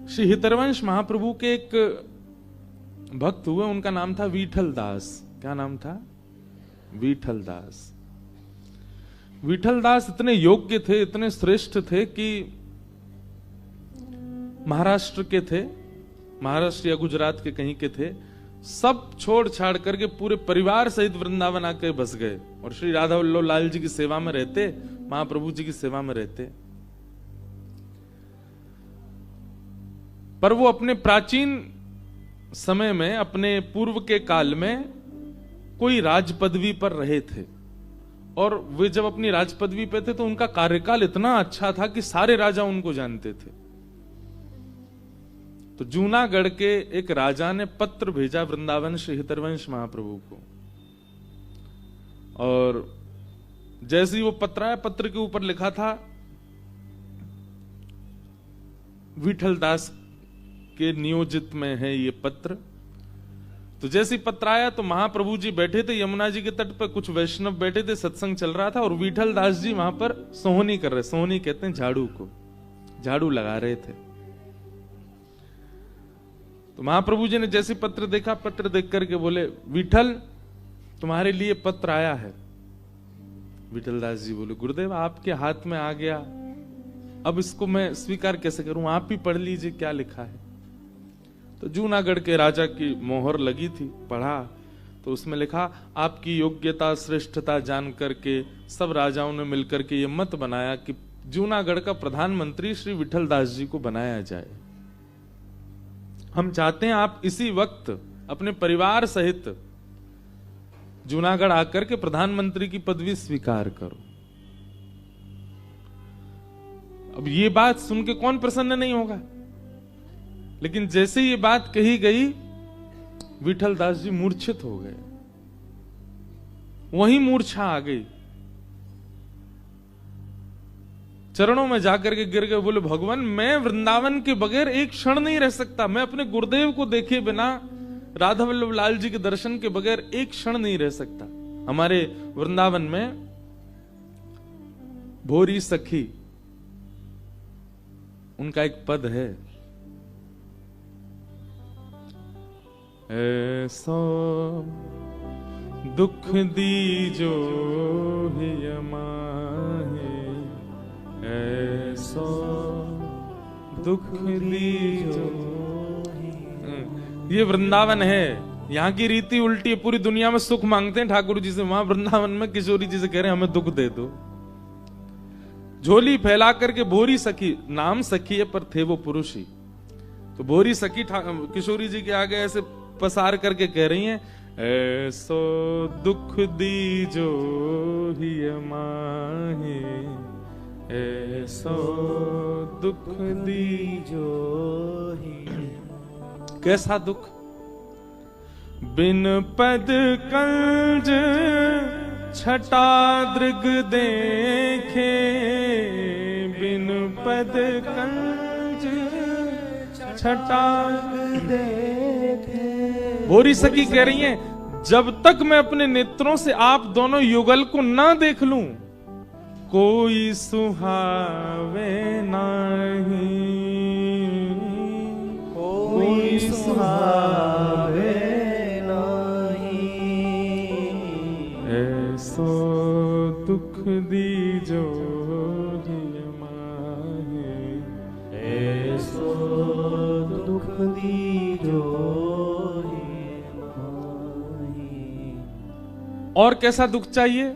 श्री हितरवंश महाप्रभु के एक भक्त हुए, उनका नाम था विठल दास। क्या नाम था? विठल दास। विठल दास इतने योग्य थे, इतने श्रेष्ठ थे कि महाराष्ट्र के थे, महाराष्ट्र या गुजरात के कहीं के थे, सब छोड़ छाड़ करके पूरे परिवार सहित वृंदावन आके बस गए और श्री राधा वल्लभ लाल जी की सेवा में रहते, महाप्रभु जी की सेवा में रहते। पर वो अपने प्राचीन समय में, अपने पूर्व के काल में कोई राज पदवी पर रहे थे और वे जब अपनी राज पदवी पे थे तो उनका कार्यकाल इतना अच्छा था कि सारे राजा उनको जानते थे। तो जूनागढ़ के एक राजा ने पत्र भेजा वृंदावन श्री हितरवंश महाप्रभु को, और जैसे ही वो पत्र आया, पत्र के ऊपर लिखा था विठल दास के नियोजित में है ये पत्र। तो जैसे ही पत्र आया तो महाप्रभु जी बैठे थे यमुना जी के तट पर, कुछ वैष्णव बैठे थे, सत्संग चल रहा था और विठल दास जी वहां पर सोहनी कर रहे, सोहनी कहते हैं झाड़ू को, झाड़ू लगा रहे थे। तो महाप्रभु जी ने जैसे पत्र देखा, पत्र देख करके बोले, विठल तुम्हारे लिए पत्र आया है। विठल दास जी बोले, गुरुदेव आपके हाथ में आ गया, अब इसको मैं स्वीकार कैसे करूं, आप ही पढ़ लीजिए क्या लिखा है। तो जूनागढ़ के राजा की मोहर लगी थी, पढ़ा तो उसमें लिखा, आपकी योग्यता श्रेष्ठता जान करके सब राजाओं ने मिलकर के ये मत बनाया कि जूनागढ़ का प्रधानमंत्री श्री विठल दास जी को बनाया जाए। हम चाहते हैं आप इसी वक्त अपने परिवार सहित जूनागढ़ आकर के प्रधानमंत्री की पदवी स्वीकार करो। अब ये बात सुन के कौन प्रसन्न नहीं होगा, लेकिन जैसे ये बात कही गई विठल दास जी मूर्छित हो गए, वहीं मूर्छा आ गई, चरणों में जाकर के गिर गए, बोले भगवान मैं वृंदावन के बगैर एक क्षण नहीं रह सकता, मैं अपने गुरुदेव को देखे बिना, राधा वल्लभ लाल जी के दर्शन के बगैर एक क्षण नहीं रह सकता। हमारे वृंदावन में भोरी सखी उनका एक पद है, ऐसो दुख दीजो हिय माहे, ऐसो दुख दीजो। ये वृंदावन है, यहाँ की रीति उल्टी है, पूरी दुनिया में सुख मांगते हैं ठाकुर जी से, वहां वृंदावन में किशोरी जी से कह रहे हैं हमें दुख दे दो। झोली फैला करके भोरी सखी, नाम सखी है पर थे वो पुरुष ही, तो भोरी सखी किशोरी जी के आगे ऐसे पसार करके कह रही हैं, ऐसो दुख दीजो हिय माहे, ऐसो दुख दीजो हिय। कैसा दुख? बिन पद कंज छटा दृग देखे, बिन पद कंज छटा देखे। भोरी सखी कह रही हैं, जब तक मैं अपने नेत्रों से आप दोनों युगल को ना देख लूं, कोई सुहावे नहीं, कोई सुहावे नहीं, ऐसो दुख दीजो हिय माहे, ऐसो दुख दीजो हिय माहे। और कैसा दुख चाहिए?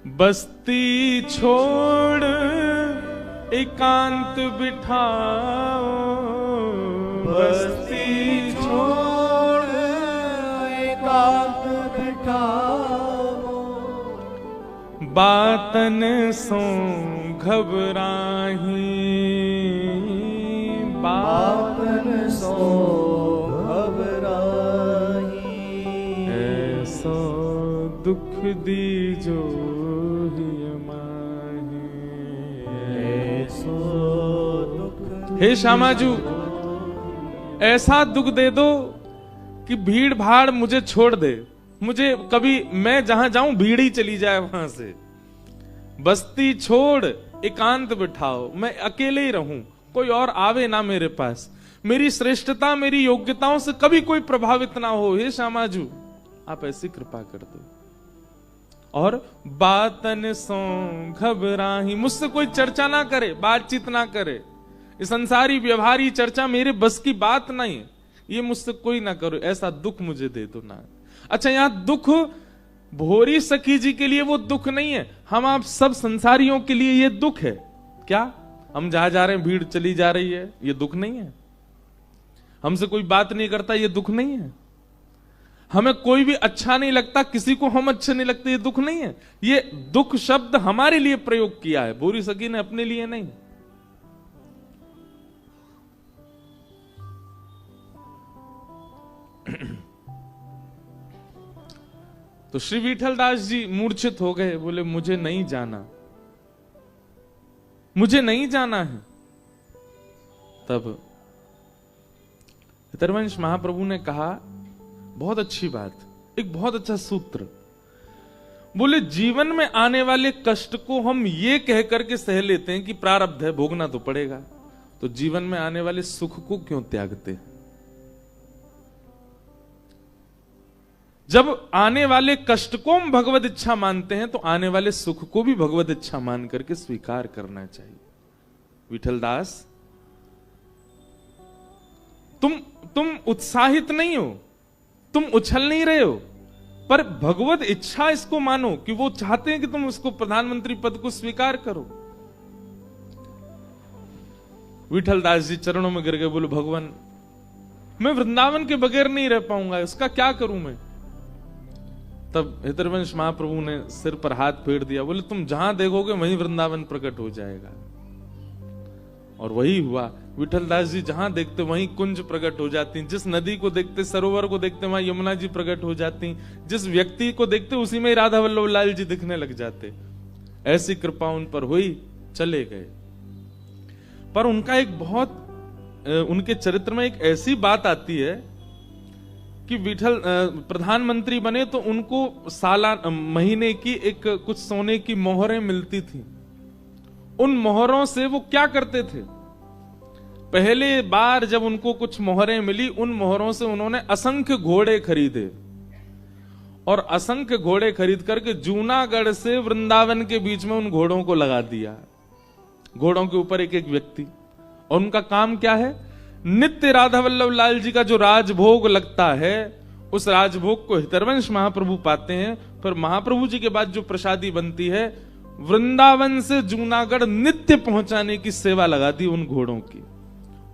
बस्ती छोड़ एकांत बिठाओ, बस्ती छोड़ एकांत बिठाओ, बातन सो घबराही, बातन सो घबराही, ऐसो दुख दीजो हिय माहे, ऐसो दुख। हे श्यामाजू, ऐसा दुख दे दो कि भीड़ भाड़ मुझे छोड़ दे, मुझे कभी मैं जहां जाऊं भीड़ ही चली जाए वहां से। बस्ती छोड़ एकांत बिठाओ, मैं अकेले ही रहूं, कोई और आवे ना मेरे पास, मेरी श्रेष्ठता मेरी योग्यताओं से कभी कोई प्रभावित ना हो। हे श्यामाजू आप ऐसी कृपा कर दो। और बातन सो घबराही, मुझसे कोई चर्चा ना करे, बातचीत ना करे, ये संसारी व्यवहारी चर्चा मेरे बस की बात नहीं है, ये मुझसे कोई ना करो, ऐसा दुख मुझे दे दो ना। अच्छा, यहां दुख भोरी सखी जी के लिए वो दुख नहीं है, हम आप सब संसारियों के लिए ये दुख है। क्या हम जहां जा रहे हैं भीड़ चली जा रही है, ये दुख नहीं है? हमसे कोई बात नहीं करता, ये दुख नहीं है? हमें कोई भी अच्छा नहीं लगता, किसी को हम अच्छे नहीं लगते, ये दुख नहीं है? ये दुख शब्द हमारे लिए प्रयोग किया है, भोरी सखी ने अपने लिए नहीं। तो श्री विठलदास जी मूर्छित हो गए, बोले मुझे नहीं जाना, मुझे नहीं जाना है। तब हितरवंश महाप्रभु ने कहा, बहुत अच्छी बात, एक बहुत अच्छा सूत्र, बोले जीवन में आने वाले कष्ट को हम ये कह करके सह लेते हैं कि प्रारब्ध है, भोगना तो पड़ेगा, तो जीवन में आने वाले सुख को क्यों त्यागते हैं? जब आने वाले कष्ट को हम भगवत इच्छा मानते हैं तो आने वाले सुख को भी भगवत इच्छा मान करके स्वीकार करना चाहिए। विठलदास, तुम उत्साहित नहीं हो, तुम उछल नहीं रहे हो, पर भगवत इच्छा इसको मानो कि वो चाहते हैं कि तुम उसको प्रधानमंत्री पद को स्वीकार करो। विठलदास जी चरणों में गिर गए, बोले भगवान मैं वृंदावन के बगैर नहीं रह पाऊंगा, उसका क्या करूं मैं? तब हितरवंश महाप्रभु ने सिर पर हाथ फेर दिया, बोले तुम जहां देखोगे वहीं वृंदावन प्रकट हो जाएगा। और वही हुआ, विठलदास जी जहां देखते वहीं कुंज प्रकट हो जाती, जिस नदी को देखते, सरोवर को देखते, वहां यमुना जी प्रकट हो जाती, जिस व्यक्ति को देखते उसी में राधा वल्लभ लाल जी दिखने लग जाते। ऐसी कृपा उन पर हुई, चले गए। पर उनका एक बहुत, उनके चरित्र में एक ऐसी बात आती है कि विठल प्रधानमंत्री बने तो उनको सालाना महीने की एक कुछ सोने की मोहरें मिलती थी। उन मोहरों से वो क्या करते थे? पहले बार जब उनको कुछ मोहरें मिली, उन मोहरों से उन्होंने असंख्य घोड़े खरीदे, और असंख्य घोड़े खरीद करके जूनागढ़ से वृंदावन के बीच में उन घोड़ों को लगा दिया। घोड़ों के ऊपर एक एक व्यक्ति, और उनका काम क्या है? नित्य राधा वल्लभ लाल जी का जो राजभोग लगता है, उस राजभोग को हितरवंश महाप्रभु पाते हैं। फिर महाप्रभु जी के बाद जो प्रसादी बनती है, वृंदावन से जूनागढ़ नित्य पहुंचाने की सेवा लगा दी उन घोड़ों की।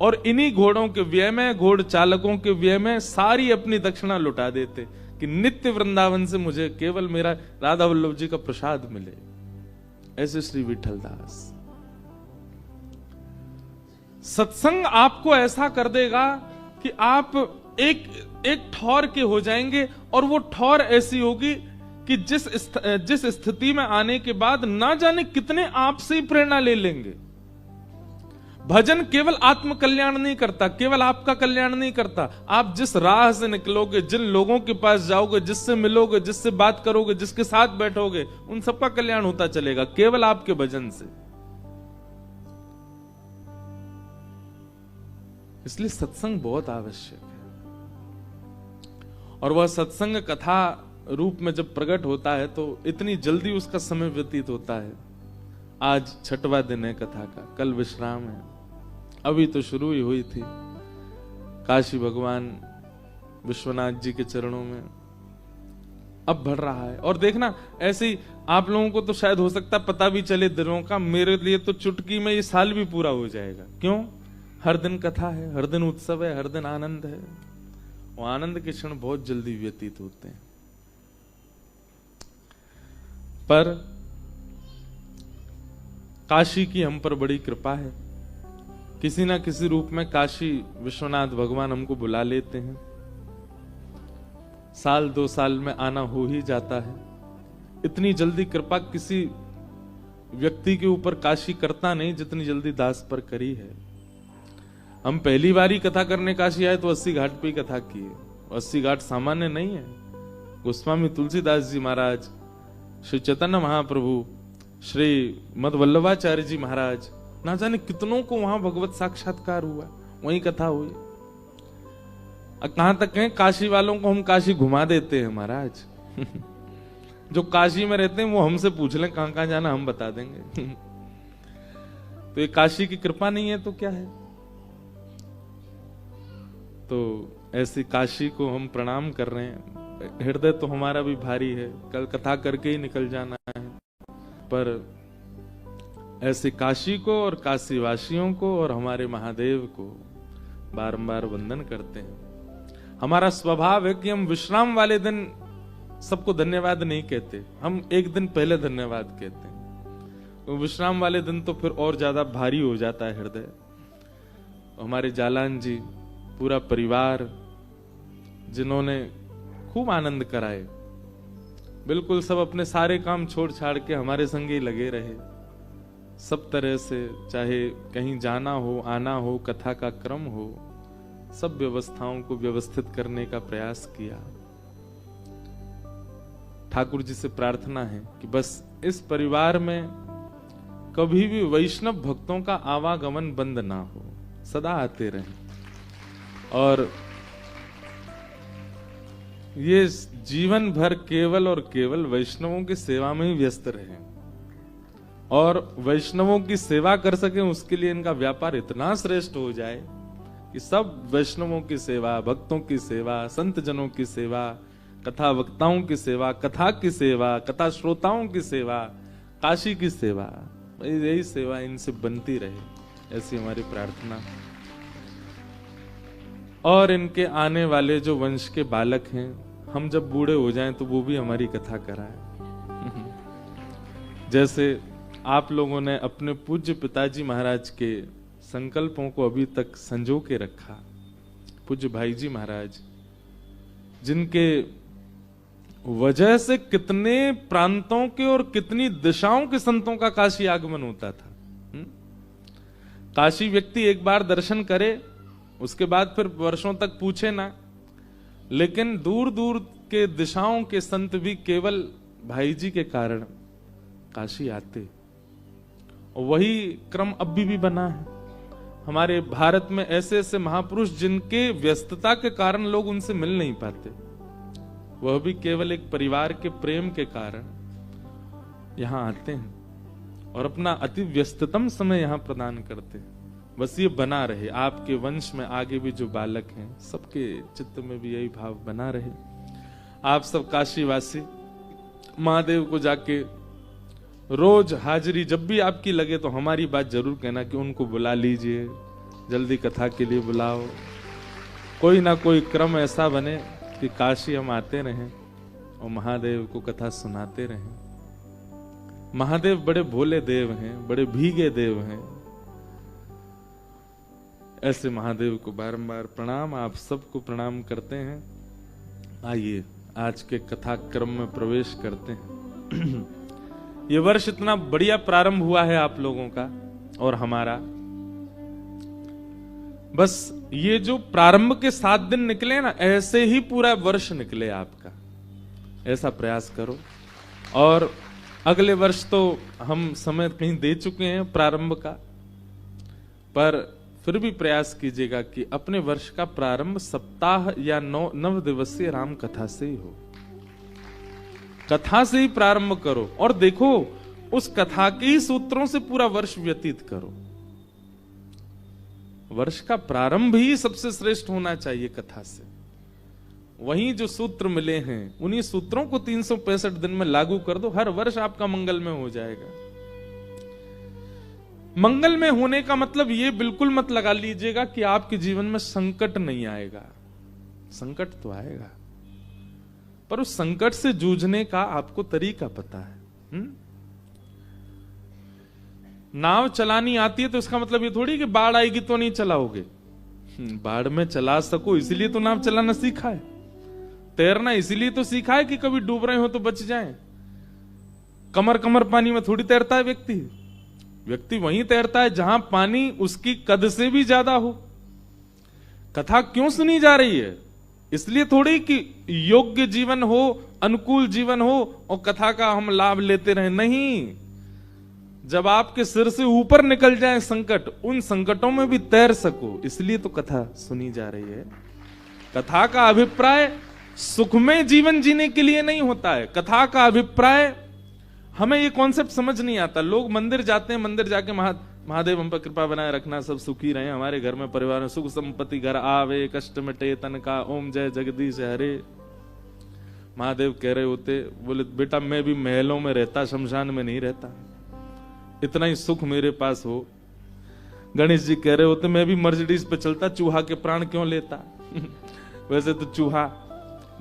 और इन्हीं घोड़ों के व्यय में, घोड़ चालकों के व्यय में सारी अपनी दक्षिणा लुटा देते कि नित्य वृंदावन से मुझे केवल मेरा राधा वल्लभ जी का प्रसाद मिले। ऐसे श्री विठलदास। सत्संग आपको ऐसा कर देगा कि आप एक ठौर के हो जाएंगे, और वो ठौर ऐसी होगी कि जिस स्थिति में आने के बाद ना जाने कितने आपसे ही प्रेरणा ले लेंगे। भजन केवल आत्म कल्याण नहीं करता, केवल आपका कल्याण नहीं करता। आप जिस राह से निकलोगे, जिन लोगों के पास जाओगे, जिससे मिलोगे, जिससे बात करोगे, जिसके साथ बैठोगे, उन सबका कल्याण होता चलेगा, केवल आपके भजन से। इसलिए सत्संग बहुत आवश्यक है। और वह सत्संग कथा रूप में जब प्रकट होता है तो इतनी जल्दी उसका समय व्यतीत होता है। आज 6वां दिन है कथा का, कल विश्राम है, अभी तो शुरू ही हुई थी। काशी भगवान विश्वनाथ जी के चरणों में अब बढ़ रहा है। और देखना, ऐसे ही आप लोगों को तो शायद हो सकता पता भी चले दिनों का, मेरे लिए तो चुटकी में ये साल भी पूरा हो जाएगा। क्यों? हर दिन कथा है, हर दिन उत्सव है, हर दिन आनंद है। वो आनंद के क्षण बहुत जल्दी व्यतीत होते हैं। पर काशी की हम पर बड़ी कृपा है, किसी ना किसी रूप में काशी विश्वनाथ भगवान हमको बुला लेते हैं। साल 2 साल में आना हो ही जाता है। इतनी जल्दी कृपा किसी व्यक्ति के ऊपर काशी करता नहीं जितनी जल्दी दास पर करी है। हम पहली बार ही कथा करने काशी आए तो 80 घाट पे ही कथा की है। 80 घाट सामान्य नहीं है। गोस्वामी तुलसीदास जी महाराज, श्री चैतन्य महाप्रभु, श्री मद वल्लभाचार्य जी महाराज, ना जाने कितनों को वहां भगवत साक्षात्कार हुआ, वही कथा हुई। कहां तक है, काशी वालों को हम काशी घुमा देते हैं महाराज। जो काशी में रहते हैं वो हमसे पूछ लें कहां कहां जाना, हम बता देंगे। तो ये काशी की कृपा नहीं है तो क्या है। तो ऐसी काशी को हम प्रणाम कर रहे हैं। हृदय तो हमारा भी भारी है, कल कथा करके ही निकल जाना है, पर ऐसे काशी को और काशी वासियों को और हमारे महादेव को बारंबार वंदन करते हैं। हमारा स्वभाव है कि हम विश्राम वाले दिन सबको धन्यवाद नहीं कहते, हम एक दिन पहले धन्यवाद कहते हैं। तो विश्राम वाले दिन तो फिर और ज्यादा भारी हो जाता है हृदय। हमारे जालान जी, पूरा परिवार, जिन्होंने खूब आनंद कराए, बिल्कुल सब अपने सारे काम छोड़ छाड़ के हमारे संग ही लगे रहे। सब तरह से, चाहे कहीं जाना हो, आना हो, कथा का क्रम हो, सब व्यवस्थाओं को व्यवस्थित करने का प्रयास किया। ठाकुर जी से प्रार्थना है कि बस इस परिवार में कभी भी वैष्णव भक्तों का आवागमन बंद ना हो, सदा आते रहें और ये जीवन भर केवल और केवल वैष्णवों की सेवा में ही व्यस्त रहें और वैष्णवों की सेवा कर सके, उसके लिए इनका व्यापार इतना श्रेष्ठ हो जाए कि सब वैष्णवों की सेवा, भक्तों की सेवा, संत जनों की सेवा, कथा वक्ताओं की सेवा, कथा की सेवा, कथा श्रोताओं की सेवा, काशी की सेवा, यही सेवा इनसे बनती रहे, ऐसी हमारी प्रार्थना। और इनके आने वाले जो वंश के बालक हैं, हम जब बूढ़े हो जाएं तो वो भी हमारी कथा कराए। जैसे आप लोगों ने अपने पूज्य पिताजी महाराज के संकल्पों को अभी तक संजो के रखा। पूज्य भाई जी महाराज, जिनके वजह से कितने प्रांतों के और कितनी दिशाओं के संतों का काशी आगमन होता था। काशी व्यक्ति एक बार दर्शन करे, उसके बाद फिर वर्षों तक पूछे ना, लेकिन दूर दूर के दिशाओं के संत भी केवल भाई जी के कारण काशी आते। और वही क्रम अब भी बना है हमारे भारत में। ऐसे ऐसे महापुरुष जिनके व्यस्तता के कारण लोग उनसे मिल नहीं पाते, वह भी केवल एक परिवार के प्रेम के कारण यहां आते हैं और अपना अति व्यस्ततम समय यहां प्रदान करते हैं। बस ये बना रहे, आपके वंश में आगे भी जो बालक हैं सबके चित्त में भी यही भाव बना रहे। आप सब काशीवासी महादेव को जाके रोज हाजिरी जब भी आपकी लगे तो हमारी बात जरूर कहना कि उनको बुला लीजिए, जल्दी कथा के लिए बुलाओ। कोई ना कोई क्रम ऐसा बने कि काशी हम आते रहें और महादेव को कथा सुनाते रहें। महादेव बड़े भोले देव हैं, बड़े भीगे देव हैं। ऐसे महादेव को बारंबार प्रणाम, आप सबको प्रणाम करते हैं। आइए आज के कथा क्रम में प्रवेश करते हैं। ये वर्ष इतना बढ़िया प्रारंभ हुआ है आप लोगों का और हमारा। बस ये जो प्रारंभ के 7 दिन निकले ना, ऐसे ही पूरा वर्ष निकले आपका, ऐसा प्रयास करो। और अगले वर्ष तो हम समय कहीं दे चुके हैं प्रारंभ का, पर फिर भी प्रयास कीजिएगा कि अपने वर्ष का प्रारंभ सप्ताह या 9 दिवसीय राम कथा से ही हो। कथा से ही प्रारंभ करो और देखो उस कथा के ही सूत्रों से पूरा वर्ष व्यतीत करो। वर्ष का प्रारंभ ही सबसे श्रेष्ठ होना चाहिए कथा से। वहीं जो सूत्र मिले हैं उन्हीं सूत्रों को 365 दिन में लागू कर दो, हर वर्ष आपका मंगलमय हो जाएगा। मंगल में होने का मतलब ये बिल्कुल मत लगा लीजिएगा कि आपके जीवन में संकट नहीं आएगा। संकट तो आएगा, पर उस संकट से जूझने का आपको तरीका पता है। नाव चलानी आती है तो इसका मतलब ये थोड़ी कि बाढ़ आएगी तो नहीं चलाओगे। बाढ़ में चला सको इसलिए तो नाव चलाना सीखा है। तैरना इसलिए तो सीखा है कि कभी डूब रहे हो तो बच जाएं। कमर कमर पानी में थोड़ी तैरता है व्यक्ति। व्यक्ति वहीं तैरता है जहां पानी उसकी कद से भी ज्यादा हो। कथा क्यों सुनी जा रही है? इसलिए थोड़ी कि योग्य जीवन हो, अनुकूल जीवन हो और कथा का हम लाभ लेते रहे। नहीं, जब आपके सिर से ऊपर निकल जाए संकट, उन संकटों में भी तैर सको, इसलिए तो कथा सुनी जा रही है। कथा का अभिप्राय सुखमय जीवन जीने के लिए नहीं होता है। कथा का अभिप्राय, हमें ये कॉन्सेप्ट समझ नहीं आता। लोग मंदिर जाते हैं, मंदिर जाके महादेव हम पर कृपा बनाए रखना, सब सुखी रहे, हमारे घर में परिवार में सुख संपत्ति घर आवे, कष्ट मिटे तन का, ओम जय जगदीश हरे। महादेव कह रहे होते, बोले बेटा मैं भी महलों में रहता, शमशान में नहीं रहता, इतना ही सुख मेरे पास हो। गणेश जी कह रहे होते, मैं भी मर्सिडीज पे चलता, चूहा के प्राण क्यों लेता। वैसे तो चूहा,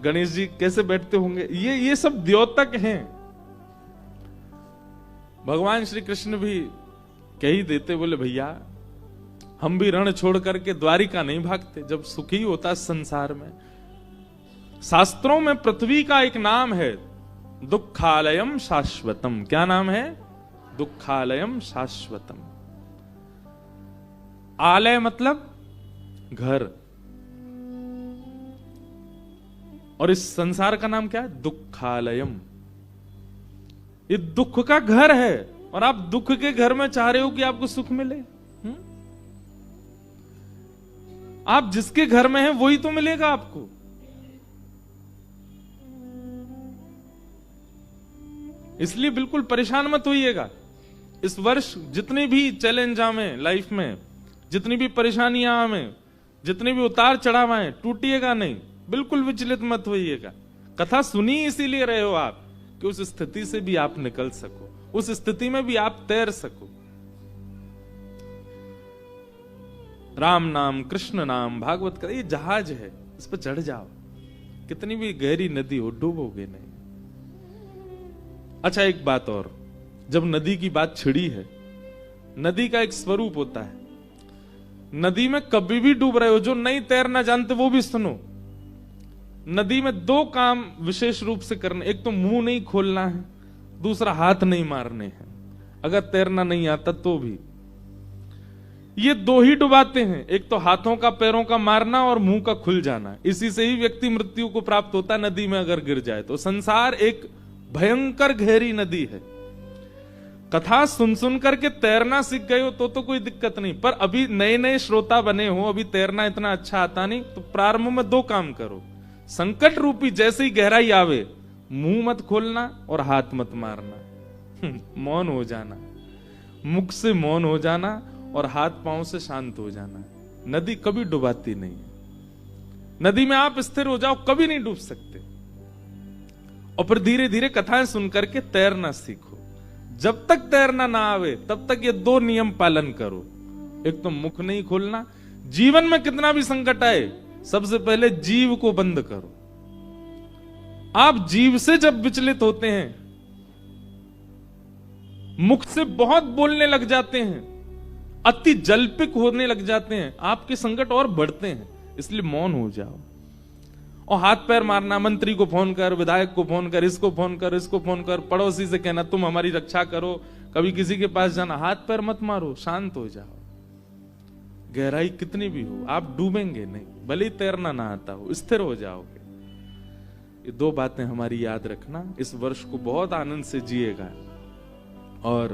गणेश जी कैसे बैठते होंगे। ये सब द्योतक हैं। भगवान श्री कृष्ण भी कह ही देते, बोले भैया हम भी रण छोड़ करके द्वारिका नहीं भागते, जब सुखी होता संसार में। शास्त्रों में पृथ्वी का एक नाम है, दुखालयम शाश्वतम। क्या नाम है? दुखालयम शाश्वतम। आलय मतलब घर, और इस संसार का नाम क्या है? दुखालयम। ये दुख का घर है, और आप दुख के घर में चाह रहे हो कि आपको सुख मिले। आप जिसके घर में हैं वही तो मिलेगा आपको। इसलिए बिल्कुल परेशान मत होइएगा। इस वर्ष जितने भी चैलेंज आवे लाइफ में, जितनी भी परेशानियां आवे, जितने भी उतार चढ़ाव आए, टूटिएगा नहीं, बिल्कुल विचलित मत होइएगा। कथा सुनी इसीलिए रहे हो आप कि उस स्थिति से भी आप निकल सको, उस स्थिति में भी आप तैर सको। राम नाम, कृष्ण नाम, भागवत का ये जहाज है, इस पर चढ़ जाओ, कितनी भी गहरी नदी हो डूबोगे नहीं। अच्छा एक बात और, जब नदी की बात छिड़ी है, नदी का एक स्वरूप होता है। नदी में कभी भी डूब रहे हो, जो नहीं तैरना जानते वो भी सुनो। नदी में दो काम विशेष रूप से करने, एक तो मुंह नहीं खोलना है, दूसरा हाथ नहीं मारने हैं। अगर तैरना नहीं आता तो भी ये दो ही डुबाते हैं, एक तो हाथों का पैरों का मारना और मुंह का खुल जाना। इसी से ही व्यक्ति मृत्यु को प्राप्त होता है नदी में अगर गिर जाए तो। संसार एक भयंकर गहरी नदी है। कथा सुन सुन करके तैरना सीख गए हो तो कोई दिक्कत नहीं, पर अभी नए नए श्रोता बने हो, अभी तैरना इतना अच्छा आता नहीं, तो प्रारंभ में दो काम करो। संकट रूपी जैसे ही गहराई आवे, मुंह मत खोलना और हाथ मत मारना, मौन हो जाना, मुख से मौन हो जाना और हाथ पांव से शांत हो जाना। नदी कभी डुबाती नहीं है। नदी में आप स्थिर हो जाओ, कभी नहीं डूब सकते। और फिर धीरे धीरे कथाएं सुन करके तैरना सीखो। जब तक तैरना ना आवे तब तक ये दो नियम पालन करो। एक तो मुख नहीं खोलना, जीवन में कितना भी संकट आए सबसे पहले जीव को बंद करो। आप जीव से जब विचलित होते हैं, मुख से बहुत बोलने लग जाते हैं, अति जल्पिक होने लग जाते हैं, आपके संकट और बढ़ते हैं। इसलिए मौन हो जाओ। और हाथ पैर मारना, मंत्री को फोन कर, विधायक को फोन कर, इसको फोन कर, इसको फोन कर, पड़ोसी से कहना तुम हमारी रक्षा करो, कभी किसी के पास जाना, हाथ पैर मत मारो, शांत हो जाओ। गहराई कितनी भी हो आप डूबेंगे नहीं, भले ही तैरना ना आता हो, स्थिर हो जाओगे। ये दो बातें हमारी याद रखना। इस वर्ष को बहुत आनंद से जिएगा और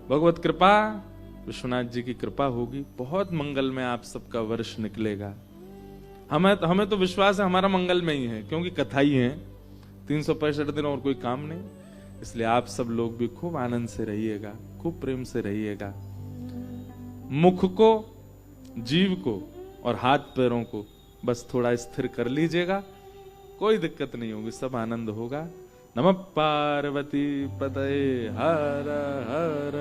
भगवत कृपा, विश्वनाथ जी की कृपा होगी, बहुत मंगल में आप सबका वर्ष निकलेगा। हमें तो विश्वास है हमारा मंगल में ही है, क्योंकि कथा ही है, 365 दिन और कोई काम नहीं। इसलिए आप सब लोग भी खूब आनंद से रहिएगा, खूब प्रेम से रहिएगा। मुख को, जीव को और हाथ पैरों को बस थोड़ा स्थिर कर लीजिएगा, कोई दिक्कत नहीं होगी, सब आनंद होगा। नमः पार्वती पतये हर हर।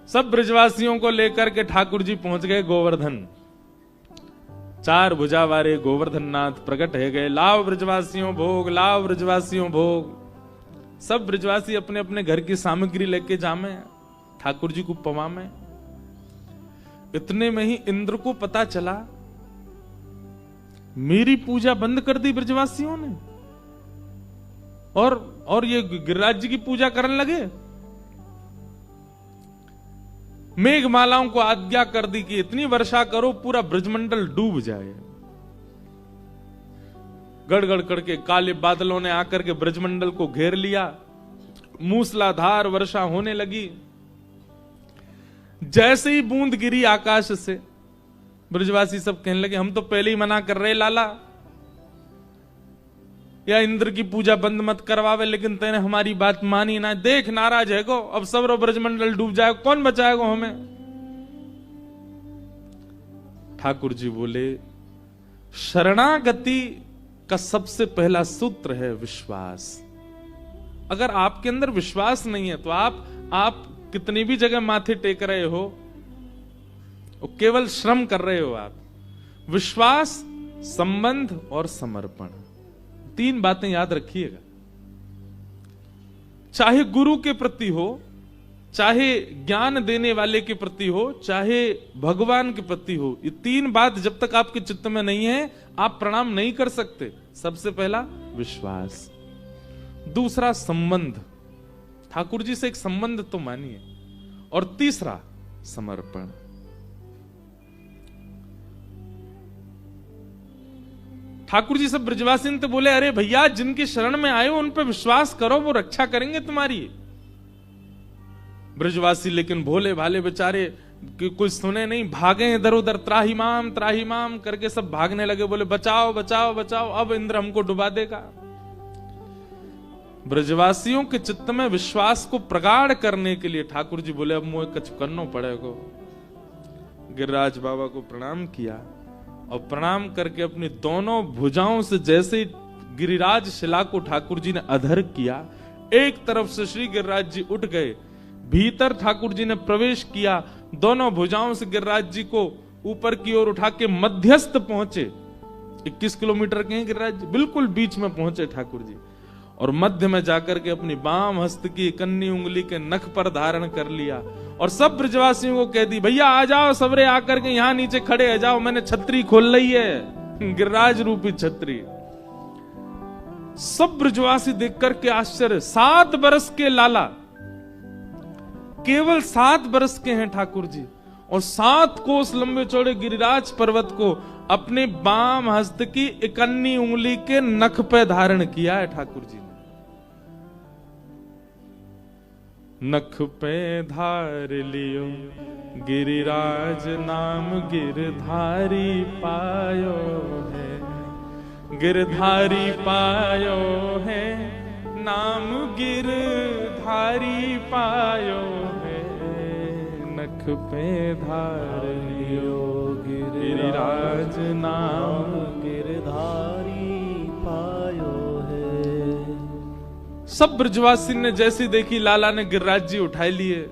सब ब्रजवासियों को लेकर के ठाकुर जी पहुंच गए गोवर्धन। चार भुजा वारे गोवर्धन नाथ प्रकट है गए। लाव ब्रजवासियों भोग, लाव ब्रजवासियों भोग। सब ब्रजवासी अपने अपने घर की सामग्री लेके जामे ठाकुर जी को पवामे। इतने में ही इंद्र को पता चला, मेरी पूजा बंद कर दी ब्रजवासियों ने, और ये गिरिराज जी की पूजा करने लगे। मेघमालाओं को आज्ञा कर दी कि इतनी वर्षा करो पूरा ब्रजमंडल डूब जाए। गड़गड़ करके काले बादलों ने आकर के ब्रजमंडल को घेर लिया। मूसलाधार वर्षा होने लगी। जैसे ही बूंद गिरी आकाश से, ब्रजवासी सब कहने लगे, हम तो पहले ही मना कर रहे लाला, या इंद्र की पूजा बंद मत करवावे, लेकिन तेने हमारी बात मानी ना। देख नाराज है को, अब सब ब्रजमंडल डूब जाएगा, कौन बचाएगा हमें। ठाकुर जी बोले, शरणागति का सबसे पहला सूत्र है विश्वास। अगर आपके अंदर विश्वास नहीं है तो आप कितनी भी जगह माथे टेक रहे हो, केवल श्रम कर रहे हो आप। विश्वास, संबंध और समर्पण, 3 बातें याद रखिएगा। चाहे गुरु के प्रति हो, चाहे ज्ञान देने वाले के प्रति हो, चाहे भगवान के प्रति हो, ये 3 बात जब तक आपके चित्त में नहीं है आप प्रणाम नहीं कर सकते। सबसे पहला विश्वास, दूसरा संबंध, ठाकुर जी से एक संबंध तो मानिए, और तीसरा समर्पण। ठाकुर जी सब ब्रजवासी तो बोले, अरे भैया जिनकी शरण में आए हो उन पे विश्वास करो, वो रक्षा करेंगे तुम्हारी। ब्रजवासी लेकिन भोले भाले बेचारे कुछ सुने नहीं, भागे इधर उधर, त्राहिमाम करके सब भागने लगे, बोले बचाओ बचाओ बचाओ, अब इंद्र हमको डुबा देगा। ब्रजवासियों के चित्त में विश्वास को प्रगाढ़ करने के लिए ठाकुर जी बोले, अब मुझे कुछ करना पड़ेगा। गिरिराज बाबा को प्रणाम किया और प्रणाम करके अपनी दोनों भुजाओं से जैसे ही गिरिराज शिला को ठाकुर जी ने अधर किया, एक तरफ से श्री गिरिराज जी उठ गए, भीतर ठाकुर जी ने प्रवेश किया, दोनों भुजाओं से गिरिराज जी को ऊपर की ओर उठा के मध्यस्थ पहुंचे। 21 किलोमीटर के हैं गिरिराज जी, बिल्कुल बीच में पहुंचे ठाकुर जी, और मध्य में जाकर के अपनी बाम हस्त की कन्नी उंगली के नख पर धारण कर लिया और सब ब्रजवासियों को कह दी, भैया आ जाओ सबरे, आकर के यहां नीचे खड़े आ जाओ, मैंने छतरी खोल ली है, गिरिराज रूपी छतरी। सब ब्रजवासी देख करके आश्चर्य, 7 बरस के लाला, केवल 7 बरस के हैं ठाकुर जी, और 7 कोस लंबे चौड़े गिरिराज पर्वत को अपने बाम हस्त की इकन्नी उंगली के नख पे धारण किया है ठाकुर जी ने। नख पे धार लियो गिरिराज नाम, गिरधारी पायो है, गिरधारी पायो है नाम, गिरधारी पायो है। नख पे धार लियो गिरिराज नाम, गिरधारी पायो है। सब ब्रजवासी ने जैसी देखी लाला ने गिरिराज जी उठाए लिए,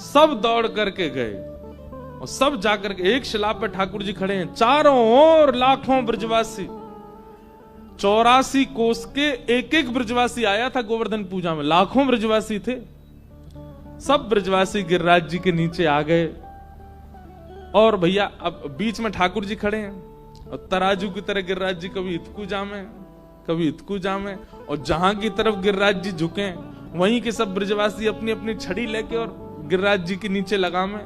सब दौड़ करके गए और सब जाकर के एक शिला पे ठाकुर जी खड़े हैं, चारों ओर लाखों ब्रजवासी, 84 कोस के एक एक ब्रजवासी आया था गोवर्धन पूजा में, लाखों ब्रजवासी थे। सब ब्रजवासी गिरिराज जी के नीचे आ गए और भैया अब बीच में ठाकुर जी खड़े हैं और तराजू की तरह गिरिराज जी कभी इतकू जामे कभी इतकू जामे, और जहां की तरफ गिरिराज जी झुके वहीं के सब ब्रजवासी अपनी अपनी छड़ी लेके और गिरिराज जी के नीचे लगामे,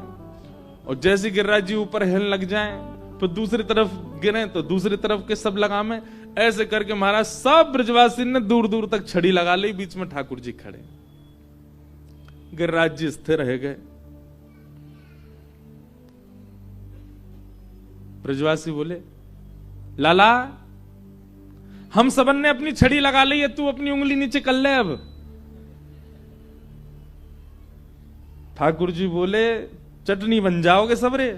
और जैसे गिरिराज जी ऊपर हिलने लग जाएं तो दूसरी तरफ गिरे तो दूसरी तरफ के सब लगामे। ऐसे करके महाराज सब ब्रजवासी ने दूर दूर तक छड़ी लगा ली, बीच में ठाकुर जी खड़े, गिरिराज जी स्थिर रह गए। ब्रजवासी बोले, लाला हम सबन ने अपनी छड़ी लगा ली है, तू अपनी उंगली नीचे कर ले अब। ठाकुर जी बोले, चटनी बन जाओगे सबरे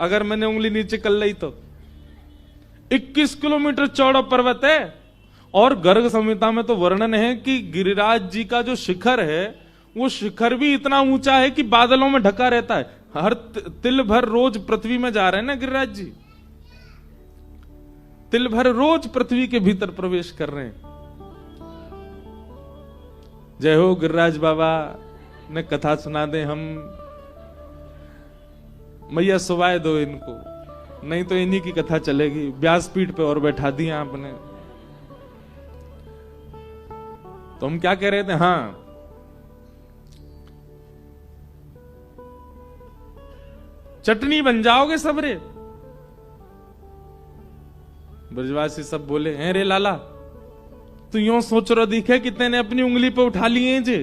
अगर मैंने उंगली नीचे कर ली तो। 21 किलोमीटर चौड़ा पर्वत है, और गर्ग संहिता में तो वर्णन है कि गिरिराज जी का जो शिखर है वो शिखर भी इतना ऊंचा है कि बादलों में ढका रहता है। हर तिल भर रोज पृथ्वी में जा रहे हैं ना गिरिराज जी, तिल भर रोज पृथ्वी के भीतर प्रवेश कर रहे हैं। जय हो गिरिराज बाबा ने कथा सुना दे हम, मैया सुवाए दो इनको, नहीं तो इन्हीं की कथा चलेगी। व्यासपीठ पे और बैठा दिया आपने। तो हम क्या कह रहे थे, हाँ चटनी बन जाओगे सबरे। ब्रजवासी सब बोले, हैं रे लाला तू यूं सोच रहा दिखे कि तेने अपनी उंगली पे उठा लिए जे।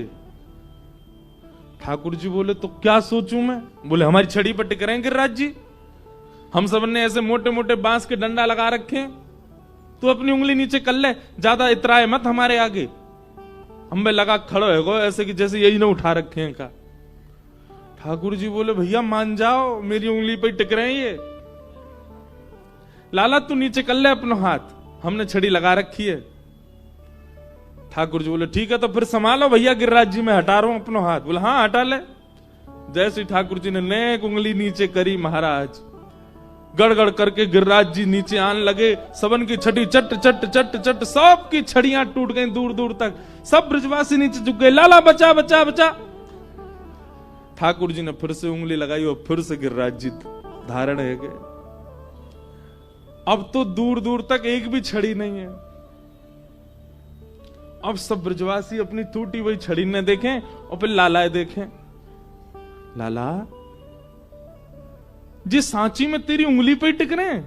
ठाकुर जी बोले तो क्या सोचूं मैं? बोले हमारी छड़ी पर टिक रहे हैं गिरिराज जी, हम सब ने ऐसे मोटे मोटे बांस के डंडा लगा रखे हैं, तू अपनी उंगली नीचे कर ले, ज्यादा इतराए मत हमारे आगे। हम लगा खड़ो है गो ऐसे कि जैसे यही ना उठा रखे हैं का। ठाकुर जी बोले भैया मान जाओ, मेरी उंगली पे टिक रहे हैं ये। लाला तू नीचे कर ले अपना हाथ, हमने छड़ी लगा रखी है। ठाकुर जी बोले ठीक है तो फिर संभालो भैया गिरिराज जी, मैं हटा रहा हूं अपना हाथ। बोले हाँ हटा ले। जैसे ठाकुर जी ने नेक उंगली नीचे करी, महाराज गड़गड़ करके गिरिराज जी नीचे आने लगे। सबन की छड़ी चट चट चट चट, सब की छड़ियां टूट गई दूर दूर तक, सब ब्रजवासी नीचे झुक गए। लाला बचा बचा बचा। ठाकुर जी ने फिर से उंगली लगाई और फिर से गिरिराज जी धारण है गए। अब तो दूर दूर तक एक भी छड़ी नहीं है। अब सब ब्रजवासी अपनी टूटी हुई छड़ी ने देखें और फिर लालाए देखें। लाला जी सांची में तेरी उंगली पे ही टिक रहे हैं।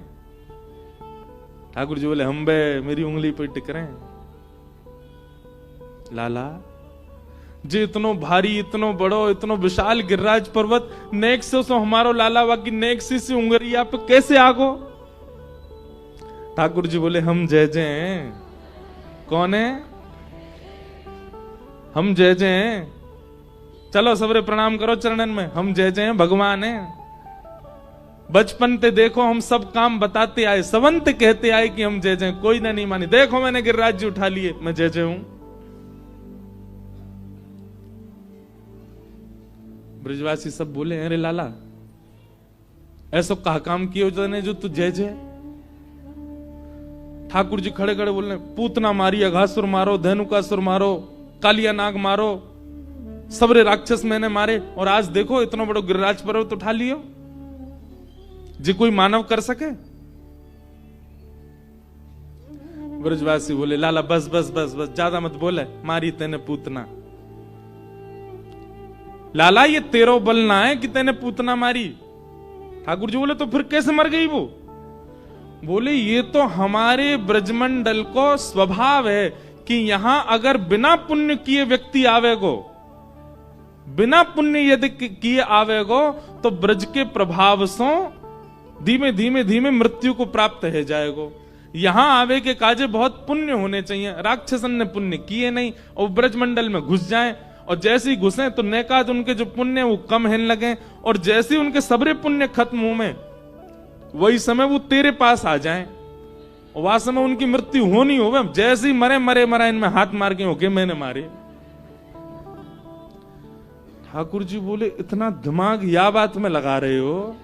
ठाकुर जी बोले हम बे मेरी उंगली पे टिक रहे हैं। लाला जी इतनो भारी, इतनो बड़ो, इतनो विशाल गिरिराज पर्वत नेक से हमारो लाला बाकी नेक सी उंगलिया पे कैसे आगो? ठाकुर जी बोले हम जय जय हैं। कौन है? हम जय जय हैं। चलो सबरे प्रणाम करो चरणन में, हम जय जय हैं, भगवान हैं। बचपन ते देखो हम सब काम बताते आए, सवंत कहते आए कि हम जय जय, कोई ना नहीं मानी। देखो मैंने गिरिराज जी उठा लिए, मैं जय जय हूं। ब्रजवासी सब बोले अरे लाला ऐसा कहा काम किए जो तू जय जय? ठाकुर जी खड़े खड़े बोलने पूतना मारी, अघासुर मारो, धेनुकासुर मारो, कालिया नाग मारो, सबरे राक्षस मैंने मारे, और आज देखो इतना बड़ा गिरिराज पर्वत उठा लियो। जी कोई मानव कर सके? ब्रजवासी बोले लाला बस बस बस बस, ज्यादा मत बोले, मारी तेने पूतना। लाला ये तेरो बल ना है कि तेने पूतना मारी। ठाकुर जी बोले तो फिर कैसे मर गई वो? बोले ये तो हमारे ब्रजमंडल को स्वभाव है कि यहां अगर बिना पुण्य किए व्यक्ति आवेगो, बिना पुण्य यदि किए आवेगो तो ब्रज के प्रभाव से धीमे धीमे धीमे मृत्यु को प्राप्त है जाएगो। यहां आवे के काजे बहुत पुण्य होने चाहिए। राक्षसन ने पुण्य किए नहीं और ब्रजमंडल में घुस जाएं, और जैसे ही घुसे तो नेकाद उनके जो पुण्य वो कम होने लगे, और जैसे ही उनके सबरे पुण्य खत्म हो में वही समय वो तेरे पास आ जाएं, और वह समय उनकी मृत्यु होनी हो। जैसे ही मरे मरे मरा, इनमें हाथ मार के होके मैंने मारे। ठाकुर जी बोले इतना दिमाग या बात में लगा रहे हो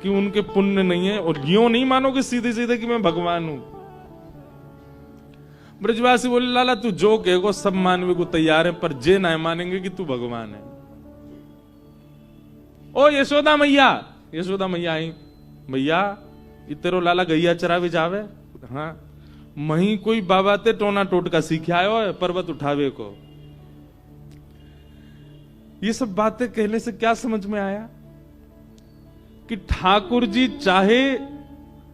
कि उनके पुण्य नहीं है, और यूं नहीं मानोगे सीधे सीधे कि मैं भगवान हूं। ब्रजवासी बोले लाला तू जो कहेगो सब मानवे को तैयार है, पर जे ना मानेंगे कि तू भगवान है। ओ यशोदा मैया, यशोदा मैया आई, भैया ये तेरो लाला गैया चरावे जावे? हाँ मही कोई बाबा ते टोना टोटका सीखे आयो है पर्वत उठावे को। ये सब बातें कहने से क्या समझ में आया कि ठाकुर जी चाहे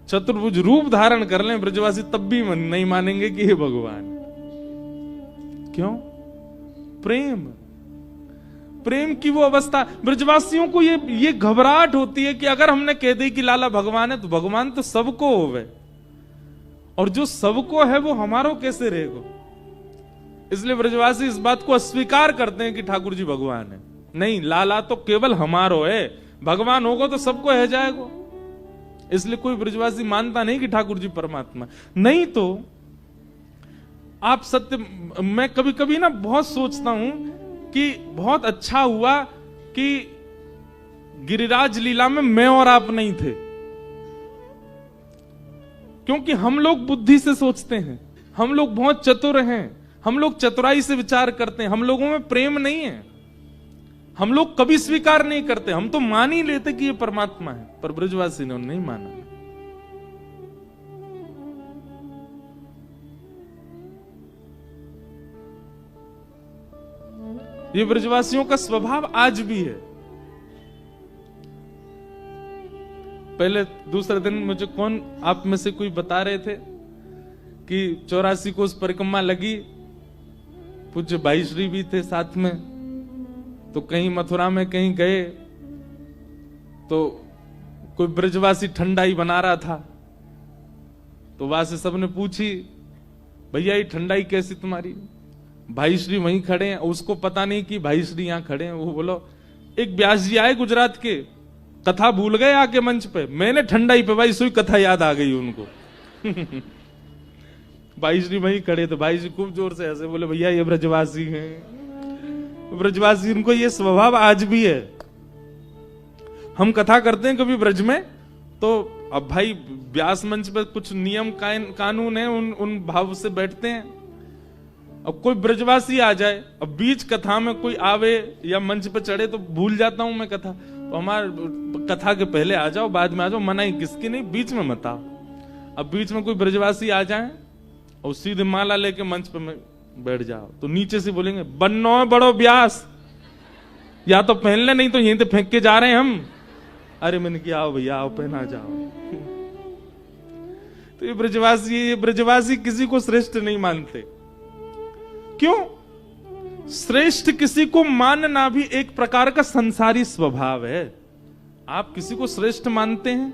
चतुर्भुज रूप धारण कर लें, ब्रजवासी तब भी नहीं मानेंगे कि हे भगवान। क्यों? प्रेम, प्रेम की वो अवस्था। ब्रजवासियों को ये घबराहट होती है कि अगर हमने कह दी कि लाला भगवान है तो भगवान तो सबको होवे, और जो सबको है वो हमारो कैसे रहेगा? इसलिए ब्रजवासी इस बात को अस्वीकार करते हैं कि ठाकुर जी भगवान है। नहीं, लाला तो केवल हमारो है, भगवान होगा तो सबको है जाएगा। इसलिए कोई ब्रजवासी मानता नहीं कि ठाकुर जी परमात्मा। नहीं तो आप सत्य, मैं कभी कभी ना बहुत सोचता हूं कि बहुत अच्छा हुआ कि गिरिराज लीला में मैं और आप नहीं थे, क्योंकि हम लोग बुद्धि से सोचते हैं, हम लोग बहुत चतुर हैं, हम लोग चतुराई से विचार करते हैं, हम लोगों में प्रेम नहीं है, हम लोग कभी स्वीकार नहीं करते, हम तो मान ही लेते कि ये परमात्मा है। पर ब्रजवासी ने नहीं माना। ये ब्रजवासियों का स्वभाव आज भी है। पहले दूसरे दिन मुझे कौन आप में से कोई बता रहे थे कि 84 कोस परिक्रमा लगी, पूज्य भाई श्री भी थे साथ में, तो कहीं मथुरा में कहीं गए तो कोई ब्रजवासी ठंडाई बना रहा था, तो वहां से सबने पूछी, भैया ये ठंडाई कैसी तुम्हारी? भाई श्री वहीं खड़े हैं, उसको पता नहीं कि भाई श्री यहां खड़े हैं। वो बोलो एक व्यास जी आए गुजरात के, कथा भूल गए आके मंच पे, मैंने ठंडाई पे भाई सुई कथा याद आ गई उनको। भाई श्री वहीं खड़े, तो भाई श्री खूब जोर से हंसे, बोले भैया ये ब्रजवासी हैं। ब्रजवासी, उनको ये स्वभाव आज भी है। हम कथा करते हैं कभी ब्रज में, तो अब भाई व्यास मंच पे कुछ नियम कानून है, उन भाव से बैठते हैं। अब कोई ब्रजवासी आ जाए, अब बीच कथा में कोई आवे या मंच पे चढ़े तो भूल जाता हूं मैं कथा, तो हमारे कथा के पहले आ जाओ, बाद में आ जाओ, मनाई किसकी नहीं, बीच में मत आओ। अब बीच में कोई ब्रजवासी आ जाए और सीधे माला लेके मंच पे बैठ जाओ, तो नीचे से बोलेंगे बन्नो बड़ो व्यास, या तो पहन ले, नहीं तो यहीं से फेंक के जा रहे हैं हम। अरे मैंने किया, आओ भैया आओ, पहना जाओ। तो ये ब्रजवासी किसी को श्रेष्ठ नहीं मानते। क्यों? श्रेष्ठ किसी को मानना भी एक प्रकार का संसारी स्वभाव है। आप किसी को श्रेष्ठ मानते हैं,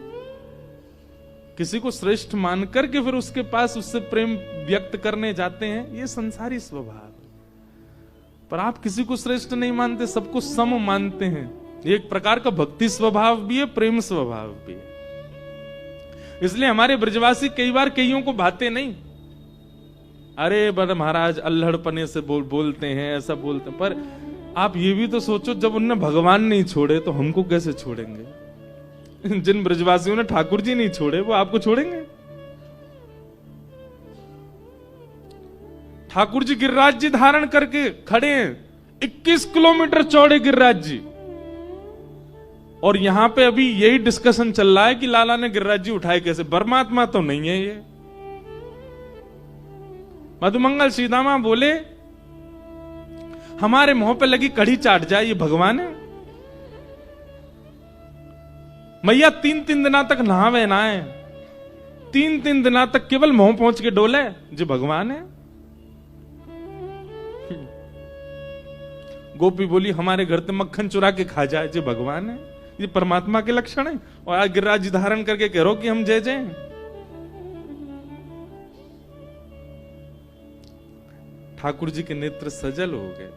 किसी को श्रेष्ठ मान करके फिर उसके पास उससे प्रेम व्यक्त करने जाते हैं, ये संसारी स्वभाव है। पर आप किसी को श्रेष्ठ नहीं मानते, सबको सम मानते हैं। ये एक प्रकार का भक्ति स्वभाव भी है, प्रेम स्वभाव भी है। इसलिए हमारे ब्रजवासी कई बार कईयों को भाते नहीं। अरे बर महाराज अल्हड़पने से बोलते हैं, ऐसा बोलते हैं, पर आप ये भी तो सोचो, जब उनने भगवान नहीं छोड़े तो हमको कैसे छोड़ेंगे? जिन ब्रजवासियों ने ठाकुर जी नहीं छोड़े वो आपको छोड़ेंगे? ठाकुर जी गिरिराज जी धारण करके खड़े हैं, 21 किलोमीटर चौड़े गिरिराज जी, और यहां पे अभी यही डिस्कशन चल रहा है कि लाला ने गिरिराज जी उठाए कैसे। परमात्मा तो नहीं है ये। मधुमंगल सीतामा बोले हमारे मुंह पे लगी कढ़ी चाट जाए, ये भगवान है? मैया 3-3 दिना तक नहावे ना है, 3-3 दिना तक केवल मुंह पहुंच के डोले, जो भगवान है? गोपी बोली हमारे घर से मक्खन चुरा के खा जाए, जो भगवान है? ये परमात्मा के लक्षण है। और आज गिरिराज जी धारण करके कह रहो कि हम जय जय। ठाकुर जी के नेत्र सजल हो गए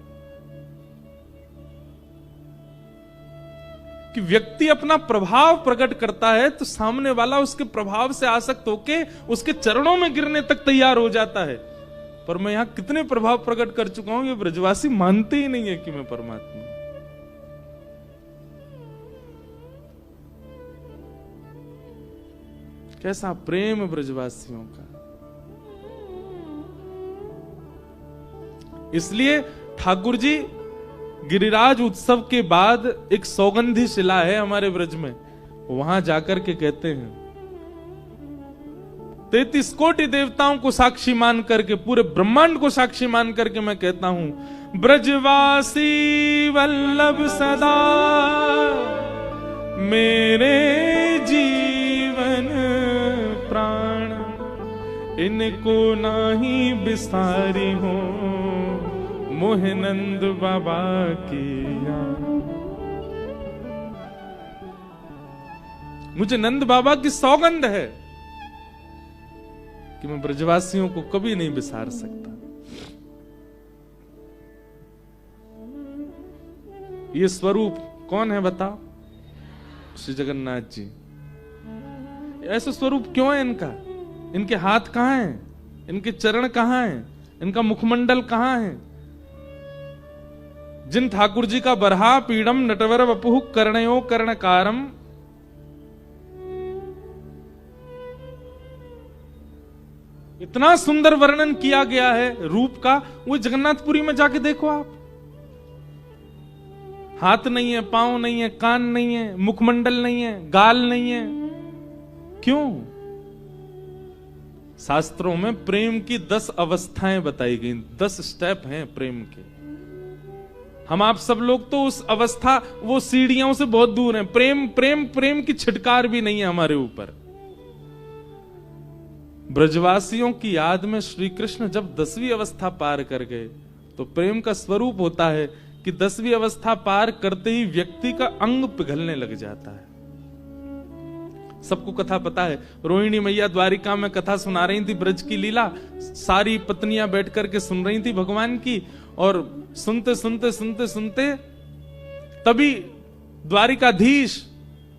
कि व्यक्ति अपना प्रभाव प्रकट करता है तो सामने वाला उसके प्रभाव से आसक्त होके उसके चरणों में गिरने तक तैयार हो जाता है। पर मैं यहां कितने प्रभाव प्रकट कर चुका हूं, ये ब्रजवासी मानते ही नहीं है कि मैं परमात्मा। कैसा प्रेम ब्रजवासियों का। इसलिए ठाकुर जी गिरिराज उत्सव के बाद एक सौगंधी शिला है हमारे ब्रज में, वहां जाकर के कहते हैं 33 कोटि देवताओं को साक्षी मान करके, पूरे ब्रह्मांड को साक्षी मान करके मैं कहता हूं, ब्रजवासी वल्लभ सदा मेरे जीवन प्राण, इनको नाही बिसारी हो मोह नंद बाबा की याद। मुझे नंद बाबा की सौगंध है कि मैं ब्रजवासियों को कभी नहीं बिसार सकता। ये स्वरूप कौन है बताओ? श्री जगन्नाथ जी। ऐसा स्वरूप क्यों है इनका? इनके हाथ कहां हैं? इनके चरण कहां हैं? इनका मुखमंडल कहां है? जिन ठाकुर जी का बरहा पीड़म नटवर वपुः कर्णयो कर्णकारम, इतना सुंदर वर्णन किया गया है रूप का, वो जगन्नाथपुरी में जाके देखो आप। हाथ नहीं है, पांव नहीं है, कान नहीं है, मुखमंडल नहीं है, गाल नहीं है। क्यों? शास्त्रों में प्रेम की 10 अवस्थाएं बताई गई, 10 स्टेप हैं प्रेम के। हम आप सब लोग तो उस अवस्था, वो सीढ़ियों से बहुत दूर हैं। प्रेम प्रेम प्रेम की छिटकार भी नहीं है हमारे ऊपर। ब्रजवासियों की याद में श्री कृष्ण जब 10वीं अवस्था पार कर गए, तो प्रेम का स्वरूप होता है कि 10वीं अवस्था पार करते ही व्यक्ति का अंग पिघलने लग जाता है। सबको कथा पता है, रोहिणी मैया द्वारिका में कथा सुना रही थी, ब्रज की लीला, सारी पत्नियां बैठ करके सुन रही थी भगवान की, और सुनते सुनते सुनते सुनते तभी द्वारिकाधीश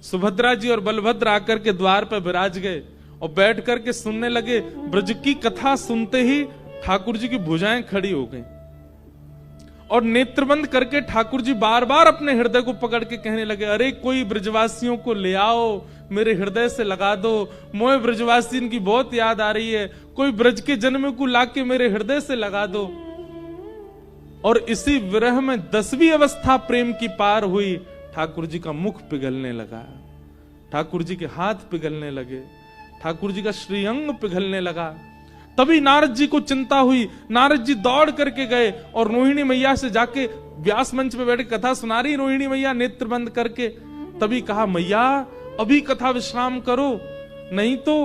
सुभद्रा जी और बलभद्र आकर के द्वार पर विराज गए और बैठ करके सुनने लगे। ब्रज की कथा सुनते ही ठाकुर जी की भुजाएं खड़ी हो गई और नेत्रबंद करके ठाकुर जी बार बार अपने हृदय को पकड़ के कहने लगे, अरे कोई ब्रजवासियों को ले आओ, मेरे हृदय से लगा दो, मोए ब्रजवासी इनकी बहुत याद आ रही है, कोई ब्रज के जन्म को लाके मेरे हृदय से लगा दो। और इसी विरह में 10वीं अवस्था प्रेम की पार हुई। ठाकुर जी का मुख पिघलने लगा, ठाकुर जी के हाथ पिघलने लगे, ठाकुर जी का श्रीअंग पिघलने लगा। तभी नारद जी को चिंता हुई, नारद जी दौड़ करके गए और रोहिणी मैया से जाके व्यास मंच पे बैठ कथा सुना रही रोहिणी मैया नेत्र बंद करके। तभी कहा, मैया अभी कथा विश्राम करो, नहीं तो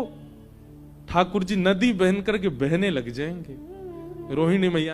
ठाकुर जी नदी बहन करके बहने लग जाएंगे। रोहिणी मैया